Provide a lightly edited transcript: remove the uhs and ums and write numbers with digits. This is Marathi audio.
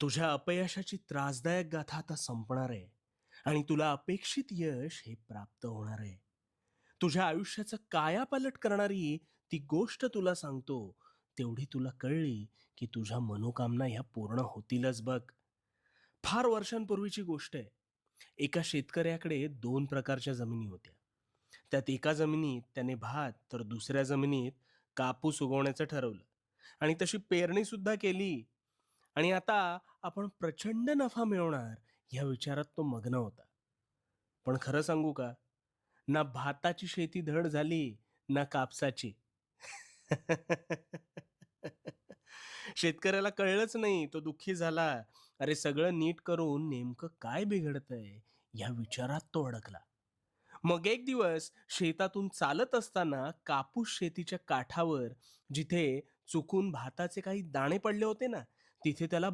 तुझ्या अपयशाची त्रासदायक गाथा आता संपणार आहे आणि तुला अपेक्षित यश हे प्राप्त होणार आहे. तुझ्या आयुष्याचं कायापालट करणारी ती गोष्ट तुला सांगतो, तेवढी तुला कळली की तुझ्या मनोकामना ह्या पूर्ण होतीलच बघ. फार वर्षांपूर्वीची गोष्ट आहे. एका शेतकऱ्याकडे 2 प्रकारच्या जमिनी होत्या. त्यात एका जमिनीत त्याने भात तर दुसऱ्या जमिनीत कापूस उगवण्याचं ठरवलं आणि तशी पेरणी सुद्धा केली. आणि आता आपण प्रचंड नफा मिळवणार ह्या विचारात तो मग्न होता. पण खरं सांगू का? ना भाताची शेती धड झाली, ना कापसाची. शेतकऱ्याला कळलंच नाही. तो दुःखी झाला. अरे, सगळं नीट करून नेमकं काय बिघडतंय? या विचारात तो अडकला. मग एक दिवस शेतातून चालत असताना कापूस शेतीच्या काठावर जिथे चुकून भाताचे काही दाणे पडले होते ना, तिथे त्याला